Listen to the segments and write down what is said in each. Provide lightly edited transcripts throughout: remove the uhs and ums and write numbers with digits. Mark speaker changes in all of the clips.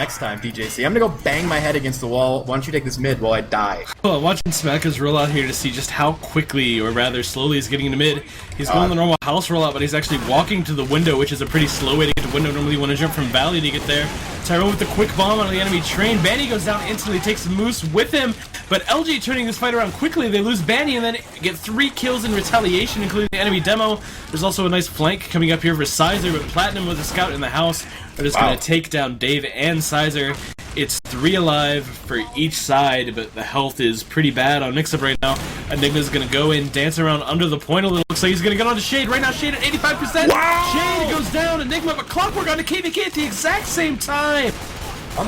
Speaker 1: next time, DJC. I'm gonna go bang my head against the wall. Why don't you take this mid while I die?
Speaker 2: Well, watching Smacka's rollout here to see just how quickly, or rather slowly, he's getting into mid. He's going the normal house rollout, but he's actually walking to the window, which is a pretty slow way to get to window. Normally you want to jump from valley to get there. Tyrone with the quick bomb on the enemy train. Banny goes down instantly, takes Moose with him, but LG turning this fight around quickly. They lose Banny and then get 3 kills in retaliation, including the enemy demo. There's also a nice flank coming up here for Sizer, but Platinum with a scout in the house. They're just going to take down Dave and Sizer. It's 3 alive for each side, but the health is pretty bad on Mix-Up right now. Enigma's going to go in, dance around under the point a little. Looks like he's going to get on to Shade. Right now, Shade at 85%.
Speaker 1: Wow!
Speaker 2: Shade goes down. Enigma, but Clockwork on to KBK at the exact same time.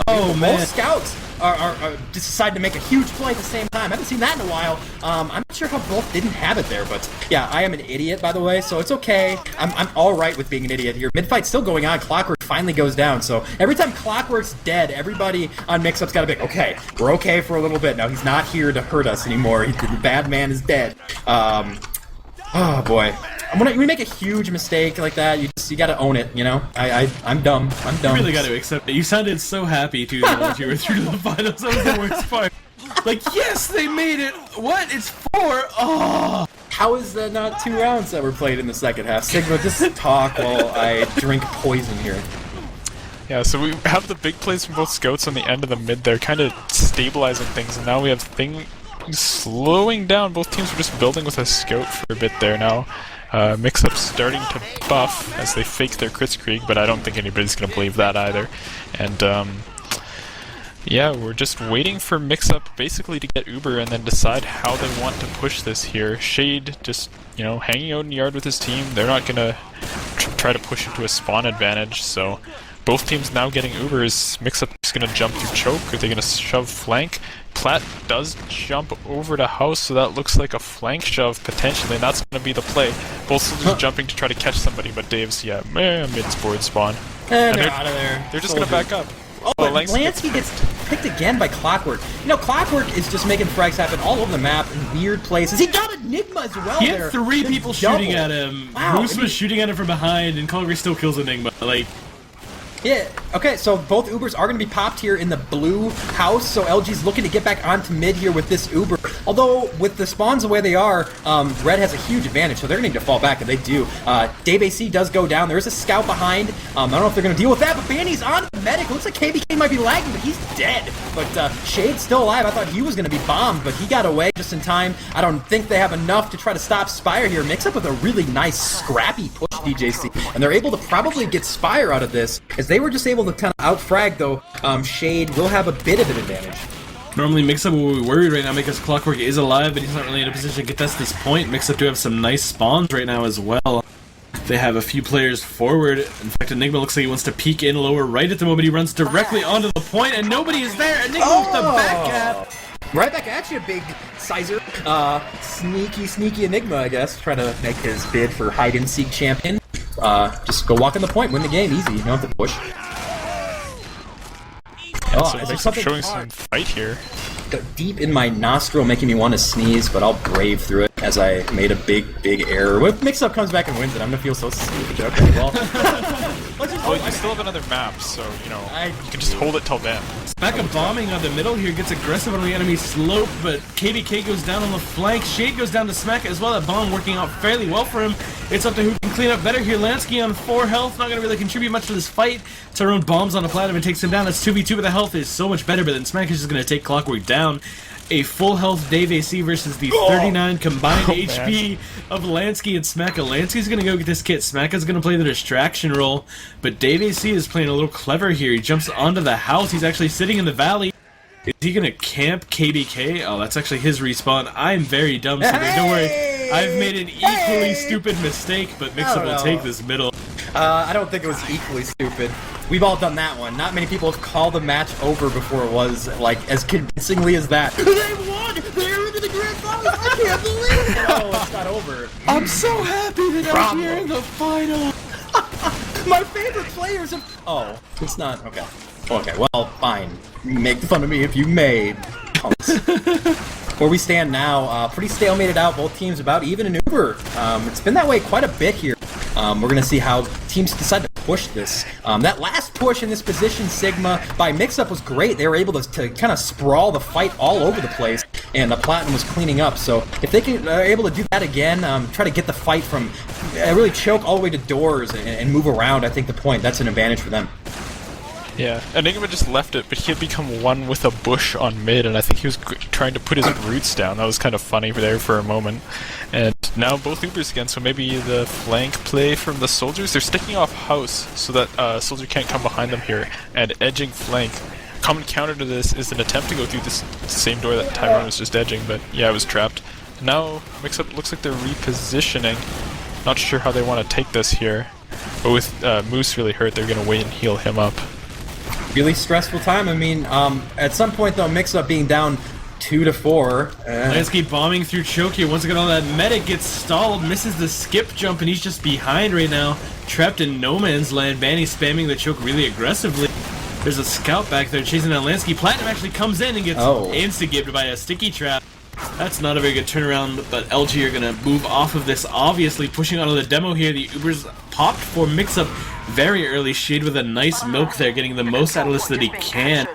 Speaker 1: Oh, man. Both scouts are just decided to make a huge play at the same time. I haven't seen that in a while. I'm not sure how both didn't have it there, but yeah, I am an idiot, by the way, so it's okay. I'm all right with being an idiot here. Mid-fight's still going on. Clockwork finally goes down, so every time Clockwork's dead, everybody on Mix-Up's got to be, okay, we're okay for a little bit. Now, he's not here to hurt us anymore. The bad man is dead. Oh, boy. When we make a huge mistake like that, you gotta own it, you know? I'm dumb. I'm dumb.
Speaker 2: You really gotta accept it. You sounded so happy, too, that you were through to the finals. That was the worst part. Like, yes, they made it! What? It's 4! Oh!
Speaker 1: How is that not 2 rounds that were played in the second half? Sigma, just talk while I drink poison here.
Speaker 3: Yeah, so we have the big plays from both scouts on the end of the mid there, kind of stabilizing things, and now we have things slowing down. Both teams are just building with a scout for a bit there now. Mix-Up starting to buff as they fake their Kritzkrieg, but I don't think anybody's going to believe that either. And yeah, we're just waiting for Mix-Up basically to get Uber and then decide how they want to push this here. Shade just, you know, hanging out in the yard with his team. They're not going to try to push into a spawn advantage, so both teams now getting Uber. Is Mix-Up just going to jump through choke? Are they going to shove flank? Plat does jump over to house, so that looks like a flank shove potentially, and that's going to be the play. Both soldiers jumping to try to catch somebody, but Dave's, yeah, mid-board spawn.
Speaker 1: And they're out of there.
Speaker 3: They're just going to back up.
Speaker 1: Oh, but Lansky gets picked again by Clockwork. You know, Clockwork is just making frags happen all over the map in weird places. He got Enigma as well
Speaker 2: He
Speaker 1: there.
Speaker 2: had 3 people shooting at him.
Speaker 1: Wow,
Speaker 2: Moose was shooting at him from behind, and Clockwork still kills Enigma. Like,
Speaker 1: yeah, okay, so both Ubers are going to be popped here in the blue house, so LG's looking to get back onto mid here with this Uber. Although, with the spawns the way they are, Red has a huge advantage, so they're going to need to fall back, and they do. Dave AC does go down. There is a scout behind. I don't know if they're going to deal with that, but Banny's on the medic. Looks like KBK might be lagging, but he's dead. But Shade's still alive. I thought he was going to be bombed, but he got away just in time. I don't think they have enough to try to stop Spire here. Mix up with a really nice, scrappy push, DJC, and they're able to probably get Spire out of this, as they were just able to kind of out-frag, though. Shade will have a bit of an advantage.
Speaker 2: normally Mix-Up will be worried right now because Clockwork is alive, but he's not really in a position to contest this point. Mix-Up do have some nice spawns right now as well. They have a few players forward. In fact, Enigma looks like he wants to peek in lower right at the moment. He runs directly onto the point, and nobody is there. Enigma with the back cap.
Speaker 1: Right back at you, big Sizer. Sneaky Enigma, I guess, trying to make his bid for hide-and-seek champion. Just go walk in the point, win the game, easy. You don't have to push.
Speaker 3: So is there something showing some fight here?
Speaker 1: Deep in my nostril, making me want to sneeze, but I'll brave through it as I made a big error. If Mix-Up comes back and wins it, I'm gonna feel so stupid. Okay, well,
Speaker 3: you still have another map, so you know you can just hold it till then.
Speaker 2: Smacka bombing on the middle here, gets aggressive on the enemy slope, but KBK goes down on the flank. Shade goes down to Smacka as well. That bomb working out fairly well for him. It's up to who can clean up better here. Lansky on 4 health, not gonna really contribute much to this fight. Tyrone bombs on the Platinum and takes him down. That's 2v2, but the health is so much better, but then Smacka's just gonna take Clockwork down. A full health Dave AC versus the 39 combined HP of Lansky and Smacka. Lansky's gonna go get this kit. Smacka's gonna play the distraction role, but Dave AC is playing a little clever here. He jumps onto the house. He's actually sitting in the valley. Is he gonna camp KBK? Oh, that's actually his respawn. I'm very dumb, so don't worry. I've made an equally stupid mistake, but Mix-Up will take this middle.
Speaker 1: I don't think it was equally stupid. We've all done that one. Not many people have called the match over before it was, like, as convincingly as that. They won! They're into the grand finals! I can't believe it! Oh, it's not over.
Speaker 2: I'm so happy that I'm here in the final!
Speaker 1: My favorite players have... Oh, it's not... Okay. Okay, well, fine. Make fun of me if you may. Where we stand now, pretty stalemated out. Both teams about even in Uber. It's been that way quite a bit here. We're going to see how teams decide to push this. That last push in this position, Sigma, by Mix-Up was great. They were able to kind of sprawl the fight all over the place, and the Platinum was cleaning up. So if they are able to do that again, try to get the fight from really choke all the way to doors and move around, I think the point, that's an advantage for them.
Speaker 3: Yeah, Enigma just left it, but he had become one with a bush on mid, and I think he was trying to put his roots down. That was kind of funny there for a moment. And now both Ubers again, so maybe the flank play from the soldiers. They're sticking off house so that Soldier can't come behind them here, and edging flank. Common counter to this is an attempt to go through this same door that Tyrone was just edging, but yeah, it was trapped. Now Mix-Up looks like they're repositioning. Not sure how they want to take this here, but with Moose really hurt, they're going to wait and heal him up.
Speaker 1: Really stressful time. I mean, at some point though, Mix-Up being down 2-4.
Speaker 2: Lansky bombing through choke here. Once again, all that medic gets stalled, misses the skip jump, and he's just behind right now, trapped in no man's land. Banny spamming the choke really aggressively. There's a scout back there chasing down Lansky. Platinum actually comes in and gets instigated by a sticky trap. That's not a very good turnaround, but LG are going to move off of this, obviously pushing out of the demo here. The Ubers popped for Mix-Up very early. Shade with a nice milk there, getting the most out of this that he can.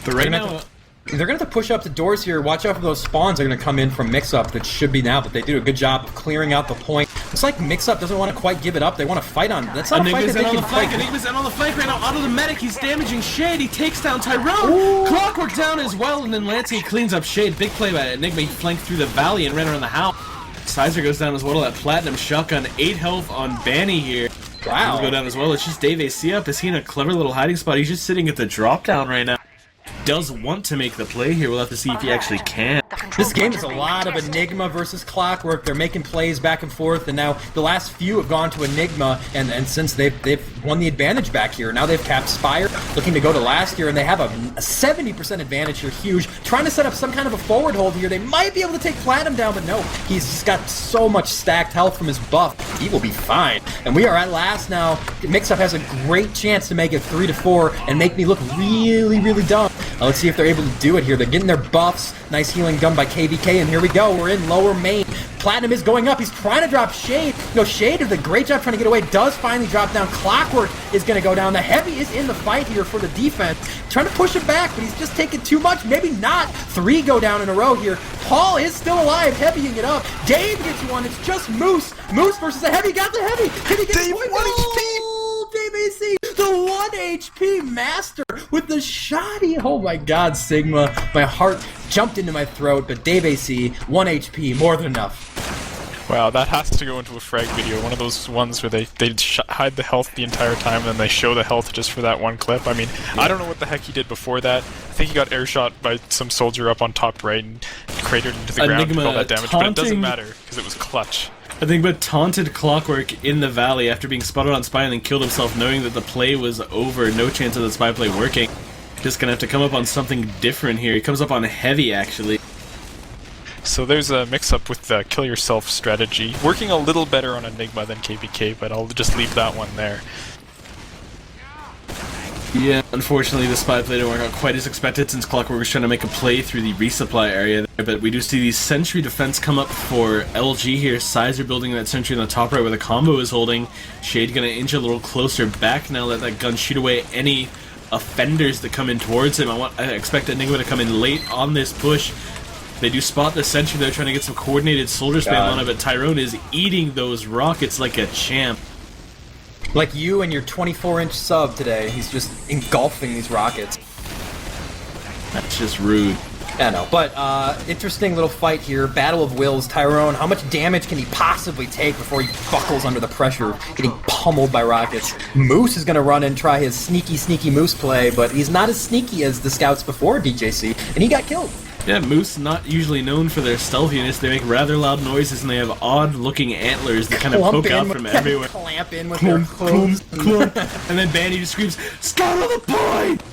Speaker 2: But right now,
Speaker 1: they're going to have to push up the doors here. Watch out for those spawns. They're going to come in from Mix-Up. That should be now, but they do a good job of clearing out the point. Looks like Mix-Up doesn't want to quite give it up. They want to fight on. That's not a fight that they can fight.
Speaker 2: Enigma's in on the flank right now. Out of the medic, he's damaging Shade. He takes down Tyrone. Ooh. Clockwork down as well, and then Lansky cleans up Shade. Big play by Enigma. He flanked through the valley and ran around the house. Sizer goes down as well. That Platinum shotgun, 8 health on Banny here.
Speaker 1: Wow.
Speaker 2: Go down as well. It's just Dave AC up. Is he in a clever little hiding spot? He's just sitting at the drop down right now. Does want to make the play here. We'll have to see if he actually can.
Speaker 1: This game is a lot of Enigma versus Clockwork. They're making plays back and forth, and now the last few have gone to Enigma, and since they've won the advantage back here, now they've capped Spire, looking to go to last year, and they have a 70% advantage here, huge. Trying to set up some kind of a forward hold here. They might be able to take Platinum down, but no, he's just got so much stacked health from his buff. He will be fine. And we are at last now. Mix-Up has a great chance to make it 3-4 and make me look really, really dumb. Let's see if they're able to do it here. They're getting their buffs. Nice healing gun by KVK, and here we go. We're in lower main. Platinum is going up. He's trying to drop Shade. No, Shade did a great job trying to get away. Does finally drop down. Clockwork is going to go down. The Heavy is in the fight here for the defense. Trying to push him back, but he's just taking too much. Maybe not. 3 go down in a row here. Paul is still alive. Heavying it up. Dave gets one. It's just Moose. Moose versus the Heavy. Got the Heavy. Heavy gets
Speaker 3: Dave,
Speaker 1: 1
Speaker 3: HP.
Speaker 1: Dave AC, the 1 HP master with the shoddy. Oh my god, Sigma. My heart jumped into my throat, but Dave AC, 1 HP, more than enough.
Speaker 3: Wow, that has to go into a frag video. One of those ones where they hide the health the entire time and then they show the health just for that one clip. I mean, I don't know what the heck he did before that. I think he got air shot by some soldier up on top right and cratered into the ground and did all that damage, but it doesn't matter because it was clutch.
Speaker 2: I think but taunted Clockwork in the valley after being spotted on spy and then killed himself knowing that the play was over. No chance of the spy play working. Just gonna have to come up on something different here. He comes up on Heavy actually.
Speaker 3: So there's a mix-up with the kill yourself strategy. Working a little better on Enigma than KBK, but I'll just leave that one there.
Speaker 2: Yeah, unfortunately the spy play didn't work out quite as expected since Clockwork was trying to make a play through the resupply area there, but we do see the sentry defense come up for LG here. Sizer building that sentry on the top right where the combo is holding. Shade gonna inch a little closer back now, let that gun shoot away any offenders that come in towards him. I expect Enigma to come in late on this push. They do spot the sentry there, trying to get some coordinated soldier spam on it, but Tyrone is eating those rockets like a champ.
Speaker 1: Like you and your 24-inch sub today, he's just engulfing these rockets.
Speaker 2: That's just rude.
Speaker 1: I know, but interesting little fight here. Battle of wills. Tyrone, how much damage can he possibly take before he buckles under the pressure of getting pummeled by rockets? Moose is going to run and try his sneaky Moose play, but he's not as sneaky as the scouts before DJC, and he got killed.
Speaker 2: Yeah, Moose, not usually known for their stealthiness. They make rather loud noises, and they have odd-looking antlers that kind of poke out from everywhere.
Speaker 1: Clamp in with their hooves.
Speaker 2: And then Bandy just screams, "Scout on the point!"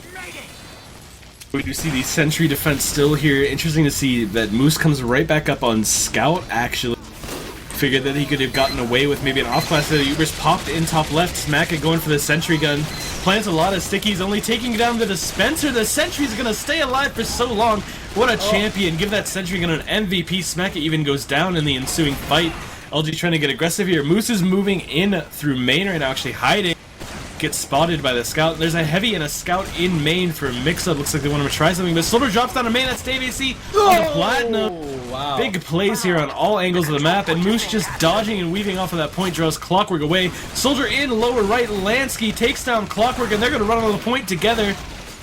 Speaker 2: We do see the sentry defense still here. Interesting to see that Moose comes right back up on Scout, actually. Figured that he could have gotten away with maybe an off-class that the Ubers popped in top left. Smack going for the sentry gun. Plants a lot of stickies, only taking down the dispenser. The sentry's gonna stay alive for so long. What a champion. Give that sentry gun an MVP. Smack even goes down in the ensuing fight. LG trying to get aggressive here. Moose is moving in through main right now, actually hiding. gets spotted by the scout. There's a heavy and a scout in main for Mix-Up. Looks like they want to try something, but Soldier drops down to main. That's DrShdwPuppet on the Platinum.
Speaker 1: Wow.
Speaker 2: Big plays here on all angles of the map, and Moose just dodging and weaving off of that point, draws Clockwork away. Soldier in lower right, Lansky takes down Clockwork, and they're going to run on the point together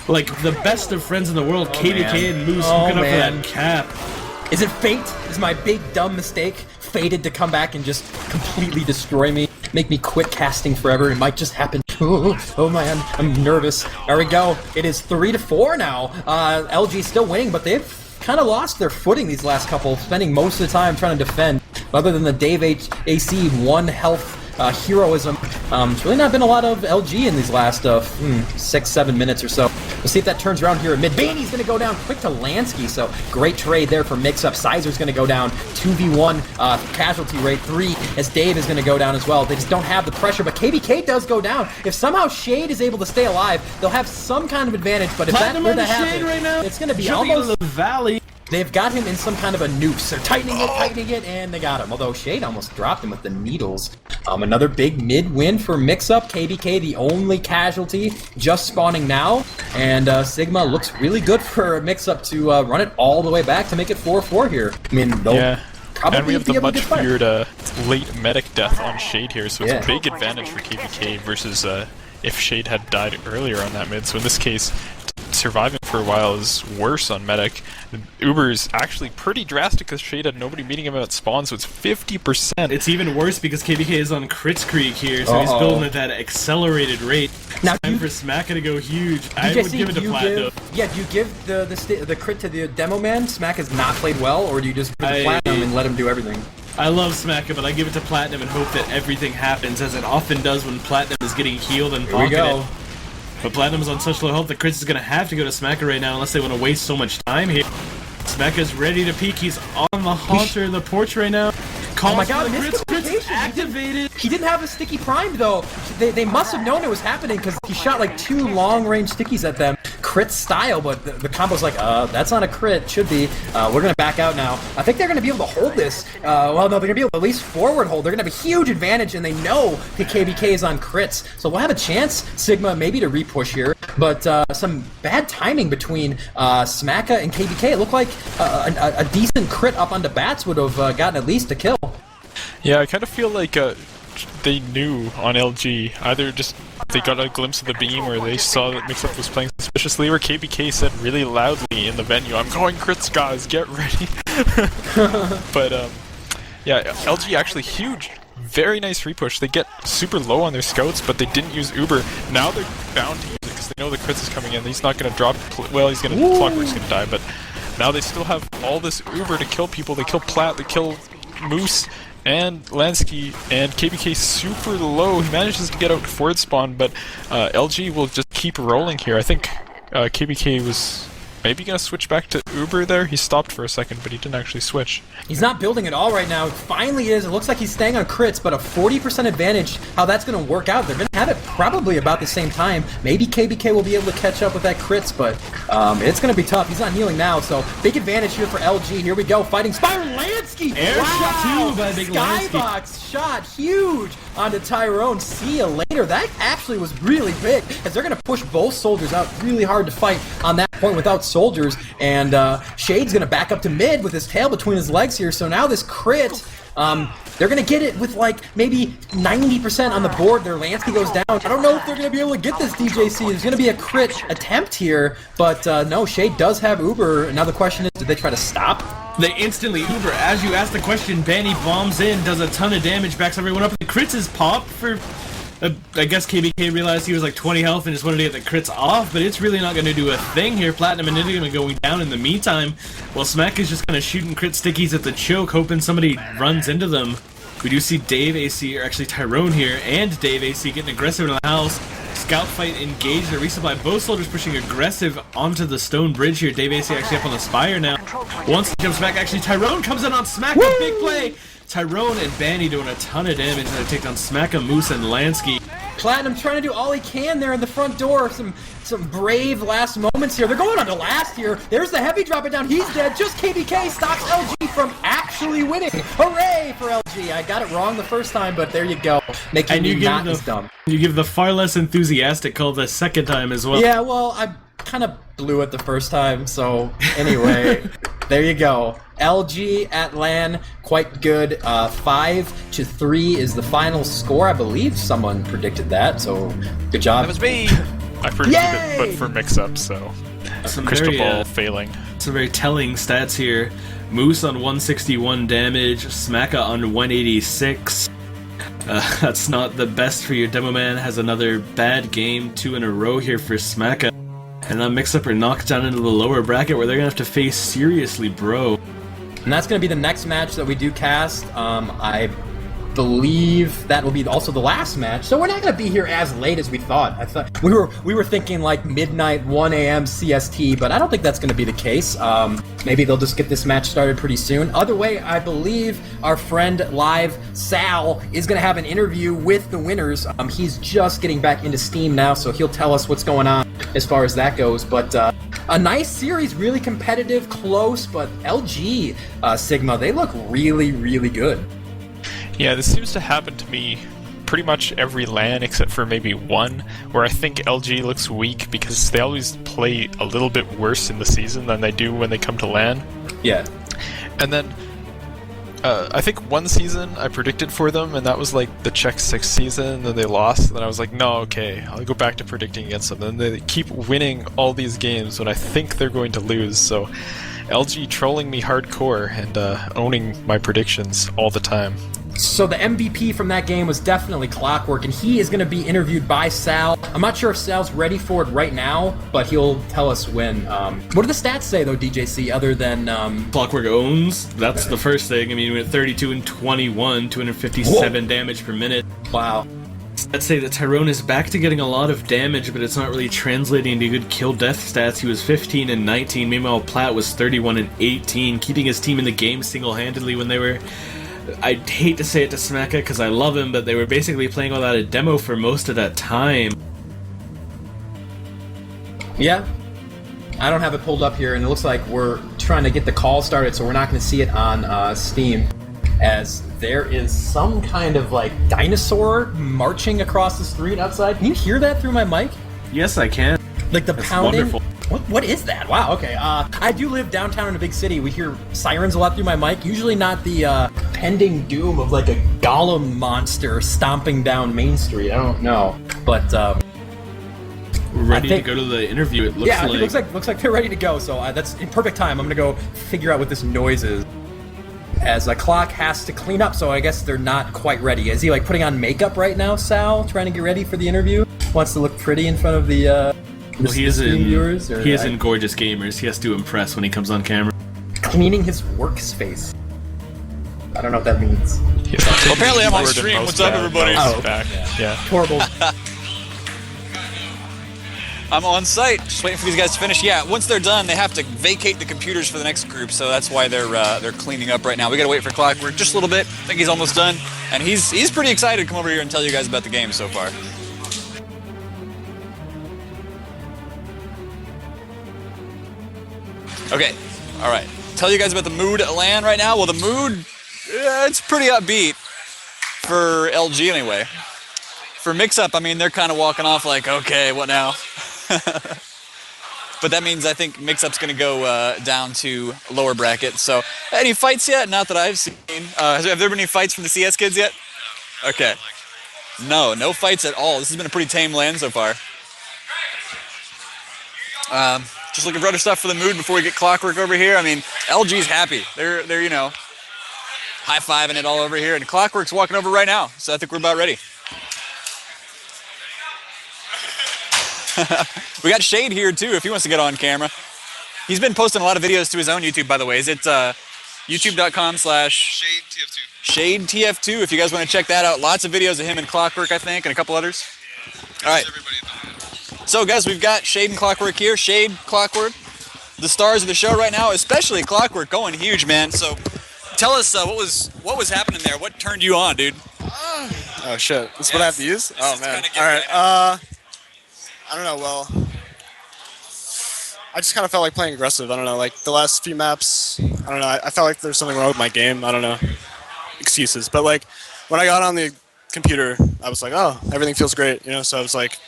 Speaker 2: like the best of friends in the world. KBK and Moose hooking up for that cap.
Speaker 1: Is it fate? Is my big dumb mistake fated to come back and just completely destroy me? Make me quit casting forever? It might just happen. Oh man, I'm nervous. There we go. It is 3-4 now. LG still winning, but they've kind of lost their footing these last couple, spending most of the time trying to defend. Other than the Dave AC 1 health heroism, it's really not been a lot of LG in these last 6-7 minutes or so. We'll see if that turns around here at mid. Baney's going to go down quick to Lansky, so great trade there for Mix-Up. Sizer's going to go down 2v1 casualty rate 3 as Dave is going to go down as well. They just don't have the pressure, but KBK does go down. If somehow Shade is able to stay alive, they'll have some kind of advantage, but if that were to happen, right now, it's going to be almost
Speaker 2: the valley.
Speaker 1: They've got him in some kind of a noose. They're tightening it, and they got him. Although Shade almost dropped him with the needles. Another big mid win for Mix-Up. KBK, the only casualty, just spawning now. And Sigma looks really good for Mix-Up to run it all the way back to make it 4-4 here. I mean, they'll probably
Speaker 3: and we have
Speaker 1: be
Speaker 3: the
Speaker 1: able to
Speaker 3: much
Speaker 1: get fired.
Speaker 3: feared late medic death on Shade here, so it's a big advantage for KBK versus if Shade had died earlier on that mid. So in this case, surviving for a while is worse on medic. Uber is actually pretty drastic because Shade had nobody meeting him at spawn, so it's 50%.
Speaker 2: It's even worse because KBK is on Crits Creek here, so he's building at that accelerated rate.
Speaker 1: Now,
Speaker 2: time for Smacka to go huge. I would give it to Platinum.
Speaker 1: Do you give the crit to the demo man? Smack has not played well, or do you just give it to Platinum and let him do everything?
Speaker 2: I love Smacka, but I give it to Platinum and hope that everything happens, as it often does when Platinum is getting healed and bonking it. But Platinum's on such low health, the Crits is going to have to go to Smacka right now unless they want to waste so much time here. Smacka's ready to peek. He's on the Haunter, the porch right now.
Speaker 1: Oh my god,
Speaker 2: Crits activated.
Speaker 1: He didn't have a sticky primed though. They must have known it was happening because he shot like 2 long-range stickies at them. Crit style, but the combo's like, that's not a crit, should be. We're gonna back out now. I think they're gonna be able to hold this. Well, no, they're gonna be able to at least forward hold. They're gonna have a huge advantage, and they know the KBK is on crits. So we'll have a chance, Sigma, maybe to repush here, but some bad timing between Smacka and KBK. It looked like a decent crit up onto Bats would have gotten at least a kill.
Speaker 3: Yeah, I kind of feel like they knew on LG. Either just they got a glimpse of the beam, or they saw that Mix-Up was playing suspiciously, or KBK said really loudly in the venue, "I'm going crits, guys, get ready." But yeah, LG actually huge, very nice repush. They get super low on their scouts, but they didn't use Uber. Now they're bound to use it because they know the crits is coming in. He's not going to drop. Well, he's going to. Clockwork's going to die, but now they still have all this Uber to kill people. They kill Plat, they kill Moose and Lansky, and KBK super low. He manages to get out forward spawn, but LG will just keep rolling here. I think KBK was maybe gonna switch back to Uber there. He stopped for a second, but he didn't actually switch.
Speaker 1: He's not building at all right now. It finally is. It looks like he's staying on crits, but a 40% advantage. How that's going to work out? They're going to have it probably about the same time. Maybe KBK will be able to catch up with that crits, but it's going to be tough. He's not healing now, so big advantage here for LG. Here we go, fighting Spiral Lansky.
Speaker 2: Air shot too by Big Lansky.
Speaker 1: Skybox shot huge onto Tyrone. See you later. That actually was really big, as they're going to push both soldiers out really hard to fight on that point without soldiers, and Shade's going to back up to mid with his tail between his legs here, so now this crit, they're going to get it with like maybe 90% on the board. Their Lansky goes down. I don't know if they're going to be able to get this DJC. There's going to be a crit attempt here, but no, Shade does have Uber. Now the question is, did they try to stop?
Speaker 2: They instantly Uber. As you ask the question, Banny bombs in, does a ton of damage, backs everyone up. The crits is popped for... I guess KBK realized he was like 20 health and just wanted to get the crits off, but it's really not going to do a thing here. Platinum and Enigma going down in the meantime, while Smack is just kind of shooting crit stickies at the choke, hoping somebody runs into them. We do see Dave AC, or actually Tyrone here, and Dave AC getting aggressive in the house. Scout fight engaged. The resupply, both soldiers pushing aggressive onto the stone bridge here. Dave AC actually up on the spire now. Once he jumps back, actually Tyrone comes in on Smack, a big play. Tyrone and Banny doing a ton of damage as they take down Smacka, Moose, and Lansky.
Speaker 1: Platinum trying to do all he can there in the front door. Some brave last moments here. They're going on to last here. There's the heavy dropping down. He's dead. Just KBK stops LG from actually winning. Hooray for LG. I got it wrong the first time, but there you go. Making me not as dumb.
Speaker 2: You give the far less enthusiastic call the second time as well.
Speaker 1: Yeah, well, I kind of blew it the first time, so anyway, there you go. LG at LAN, quite good. 5-3 is the final score. I believe someone predicted that, so good job.
Speaker 4: That was me.
Speaker 3: I predicted it, but for mix-up, so crystal ball failing.
Speaker 2: Some very telling stats here. Moose on 161 damage, Smacka on 186. That's not the best for your demo man. Has another bad game, 2 in a row here for Smacka. And that Mix-Up are knocked down into the lower bracket where they're going to have to face Seriously Bro.
Speaker 1: And that's going to be the next match that we do cast. I believe that will be also the last match, so we're not going to be here as late as we thought. I thought we were thinking like midnight, 1 a.m. CST, but I don't think that's going to be the case. Maybe they'll just get this match started pretty soon. Other way, I believe our friend live Sal is going to have an interview with the winners. He's just getting back into Steam now, so he'll tell us what's going on as far as that goes. But a nice series, really competitive, close, but LG Sigma, they look really, really good.
Speaker 3: Yeah, this seems to happen to me pretty much every LAN except for maybe one, where I think LG looks weak because they always play a little bit worse in the season than they do when they come to LAN.
Speaker 1: Yeah.
Speaker 3: And then, I think one season I predicted for them, and that was like the Czech 6 season, and then they lost, and then I was like, no, okay, I'll go back to predicting against them. And they keep winning all these games when I think they're going to lose, so LG trolling me hardcore and owning my predictions all the time.
Speaker 1: So the MVP from that game was definitely Clockwork, and he is going to be interviewed by Sal. I'm not sure if Sal's ready for it right now, but he'll tell us when. What do the stats say, though, DJC, other than...
Speaker 2: Clockwork owns. That's the first thing. I mean, we had 32 and 21, 257 damage per minute.
Speaker 1: Wow.
Speaker 2: I'd say that Tyrone is back to getting a lot of damage, but it's not really translating into good kill-death stats. He was 15 and 19. Meanwhile, Platt was 31 and 18, keeping his team in the game single-handedly when they were... I'd hate to say it to Smacka because I love him, but they were basically playing without a demo for most of that time.
Speaker 1: Yeah. I don't have it pulled up here, and it looks like we're trying to get the call started, so we're not going to see it on Steam, as there is some kind of, like, dinosaur marching across the street outside. Can you hear that through my mic?
Speaker 2: Yes, I can.
Speaker 1: Like the
Speaker 2: That's
Speaker 1: pounding?
Speaker 2: wonderful.
Speaker 1: What is that? Wow, okay. I do live downtown in a big city. We hear sirens a lot through my mic. Usually not the pending doom of like a golem monster stomping down Main Street. I don't know. But
Speaker 2: we're ready to go to the interview, it looks like.
Speaker 1: Yeah, it looks like they're ready to go. So that's in perfect time. I'm going to go figure out what this noise is. As a clock has to clean up, so I guess they're not quite ready. Is he like putting on makeup right now, Sal? Trying to get ready for the interview? Wants to look pretty in front of the...
Speaker 2: Well, he is in Gorgeous Gamers. He has to impress when he comes on camera.
Speaker 1: Cleaning his workspace. I don't know what that means.
Speaker 4: Well, apparently I'm on stream. What's up, everybody?
Speaker 1: Oh,
Speaker 3: back. Yeah.
Speaker 1: Horrible.
Speaker 4: I'm on site, just waiting for these guys to finish. Yeah, once they're done, they have to vacate the computers for the next group, so that's why they're cleaning up right now. We gotta wait for Clockwork just a little bit. I think he's almost done, and he's pretty excited to come over here and tell you guys about the game so far. Okay, all right. Tell you guys about the mood at LAN right now. Well, the mood, it's pretty upbeat for LG anyway. For Mix-Up, I mean, they're kind of walking off like, okay, what now? But that means I think Mix-Up's going to go down to lower bracket. So, any fights yet? Not that I've seen. Have there been any fights from the CS kids yet? Okay. No fights at all. This has been a pretty tame LAN so far. Just looking for other stuff for the mood before we get Clockwork over here. I mean, LG's happy. They're you know, high-fiving it all over here, and Clockwork's walking over right now. So I think we're about ready. We got Shade here too, if he wants to get on camera. He's been posting a lot of videos to his own YouTube, by the way. Is it youtube.com/ShadeTF2? ShadeTF2, if you guys want to check that out. Lots of videos of him and Clockwork, I think, and a couple others. All right. So, guys, we've got Shade and Clockwork here. Shade, Clockwork, the stars of the show right now, especially Clockwork, going huge, man. So, tell us what was happening there. What turned you on, dude?
Speaker 5: Oh shit! That's what I have to use. Oh man!
Speaker 4: kinda
Speaker 5: All right.
Speaker 4: getting
Speaker 5: I don't know. Well, I just kind of felt like playing aggressive. I don't know. Like the last few maps, I don't know. I felt like there's something wrong with my game. I don't know. Excuses. But like when I got on the computer, I was like, oh, everything feels great. You know. So I was like,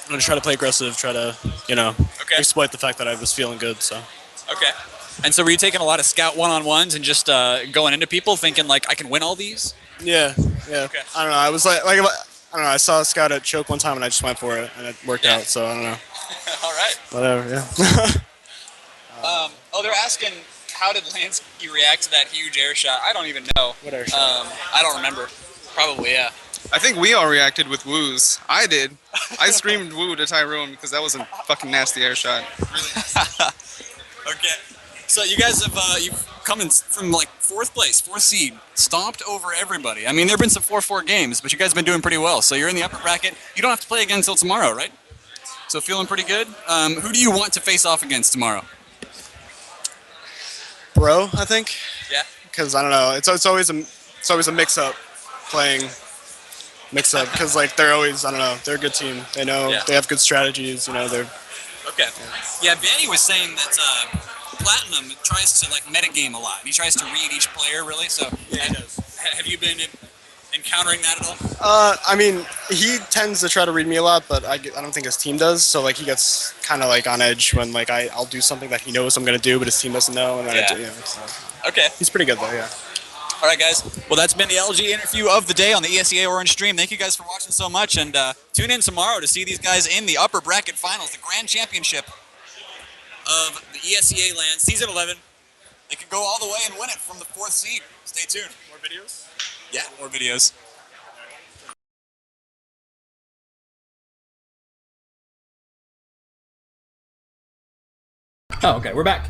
Speaker 5: I'm gonna try to play aggressive. Try to, you know, exploit the fact that I was feeling good. So.
Speaker 4: Okay. And so were you taking a lot of scout one-on-ones and just going into people thinking like I can win all these?
Speaker 5: Yeah. Okay. I don't know. I was like I don't know. I saw a scout at choke one time and I just went for it and it worked out. So I don't know.
Speaker 4: All right.
Speaker 5: Whatever. Yeah.
Speaker 4: They're asking how did Lansky react to that huge air shot? I don't even know.
Speaker 5: What air shot?
Speaker 4: I don't remember. Probably yeah.
Speaker 6: I think we all reacted with woos. I did. I screamed woo to Tyrone because that was a fucking nasty air shot. Really.
Speaker 4: Okay. So you guys have you've come in from like fourth seed, stomped over everybody. I mean, there've been some 4-4 games, but you guys have been doing pretty well. So you're in the upper bracket. You don't have to play again until tomorrow, right? So feeling pretty good. Who do you want to face off against tomorrow?
Speaker 5: Bro, I think.
Speaker 4: Yeah.
Speaker 5: Because I don't know. It's always a mix-up playing mix-up because like they're always I don't know. They're a good team. They know they have good strategies. You know they're.
Speaker 4: Okay. Yeah, Vanny was saying that Platinum tries to like metagame a lot. He tries to read each player really. So he does. Have you been encountering that at all?
Speaker 5: I mean, he tends to try to read me a lot, but I don't think his team does. So like he gets kind of like on edge when like I'll do something that he knows I'm gonna do, but his team doesn't know, and then I do, so.
Speaker 4: Okay.
Speaker 5: He's pretty good though, yeah.
Speaker 4: All right, guys. Well, that's been the LG interview of the day on the ESEA Orange stream. Thank you guys for watching so much, and tune in tomorrow to see these guys in the upper bracket finals, the grand championship of the ESEA LAN Season 11. They could go all the way and win it from the 4th seed. Stay tuned.
Speaker 5: More videos?
Speaker 4: Yeah, more videos.
Speaker 1: Oh, okay, we're back.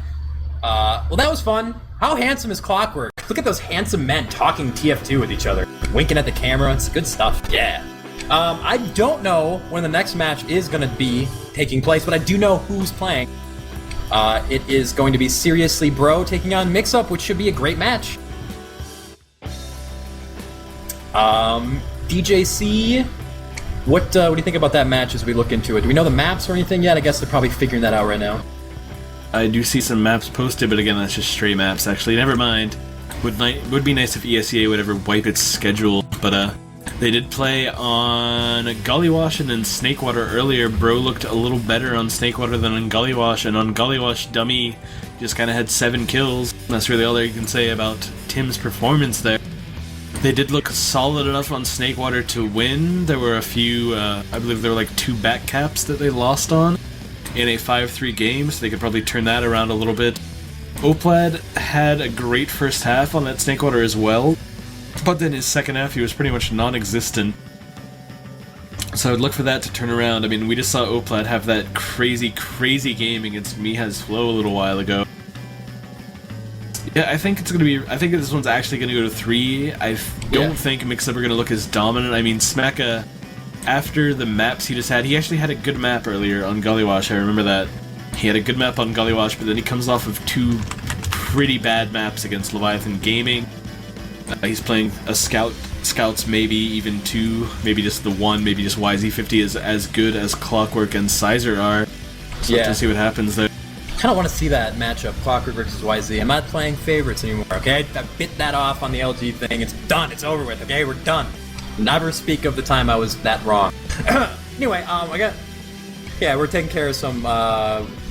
Speaker 1: Well, that was fun. How handsome is Clockwork? Look at those handsome men talking TF2 with each other, winking at the camera. It's good stuff. Yeah. I don't know when the next match is going to be taking place, but I do know who's playing. It is going to be Seriously Bro taking on Mix Up, which should be a great match. DJC, what do you think about that match as we look into it? Do we know the maps or anything yet? I guess they're probably figuring that out right now.
Speaker 2: I do see some maps posted, but again, that's just stray maps, actually. Never mind. Would be nice if ESEA would ever wipe its schedule, but they did play on Gullywash and then Snakewater earlier. Bro looked a little better on Snakewater than on Gullywash, and on Gullywash, Dummy just kind of had 7 kills. That's really all you can say about Tim's performance there. They did look solid enough on Snakewater to win. There were a few, I believe there were like 2 back caps that they lost on in a 5-3 game, so they could probably turn that around a little bit. Oplad had a great first half on that Snakewater as well, but then his second half he was pretty much non-existent. So I would look for that to turn around. I mean, we just saw Oplad have that crazy game against Mihaz Flow a little while ago. Yeah, I think this one's actually gonna go to 3. I don't think Mix-Up are gonna look as dominant. I mean, Smacka, after the maps he just had, he actually had a good map earlier on Gullywash, I remember that. He had a good map on Gullywash, but then he comes off of 2 pretty bad maps against Leviathan Gaming. He's playing a Scouts, maybe even 2, maybe just the 1, maybe just YZ50 is as good as Clockwork and Sizer are. So let's see what happens there.
Speaker 1: I kind of want to see that matchup, Clockwork versus YZ. I'm not playing favorites anymore, okay? I bit that off on the LG thing. It's done. It's over with, okay? We're done. Never speak of the time I was that wrong. Anyway, we're taking care of some,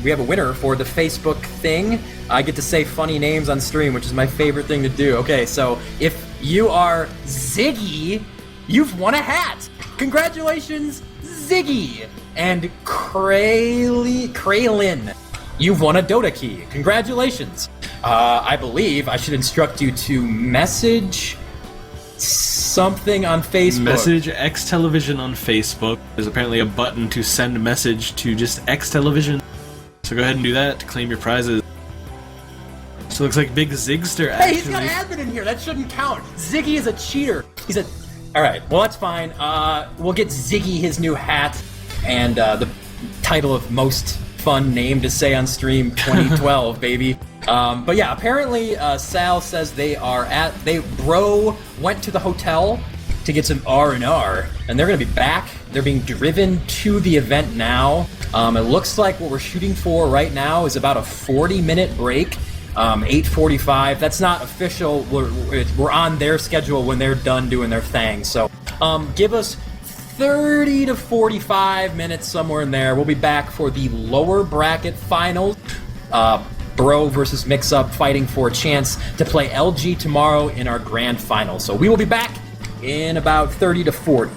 Speaker 1: we have a winner for the Facebook thing. I get to say funny names on stream, which is my favorite thing to do. Okay, so if you are Ziggy, you've won a hat. Congratulations, Ziggy. And Kraylin, you've won a Dota key. Congratulations. I believe I should instruct you to message something on Facebook.
Speaker 2: Message eXtelevision on Facebook. There's apparently a button to send a message to just eXtelevision. So go ahead and do that to claim your prizes. So it looks like Big Zigster actually.
Speaker 1: Hey, he's got admin in here. That shouldn't count. Ziggy is a cheater. He's a... Alright, well that's fine. We'll get Ziggy his new hat and the title of most fun name to say on stream 2012, baby. But yeah, apparently Sal says Bro went to the hotel to get some R&R, and they're going to be back. They're being driven to the event now. It looks like what we're shooting for right now is about a 40-minute break. 8:45. That's not official. We're on their schedule when they're done doing their thing. So give us 30 to 45 minutes, somewhere in there. We'll be back for the lower bracket finals. Bro versus Mix-Up fighting for a chance to play LG tomorrow in our grand final. So we will be back in about 30 to 40.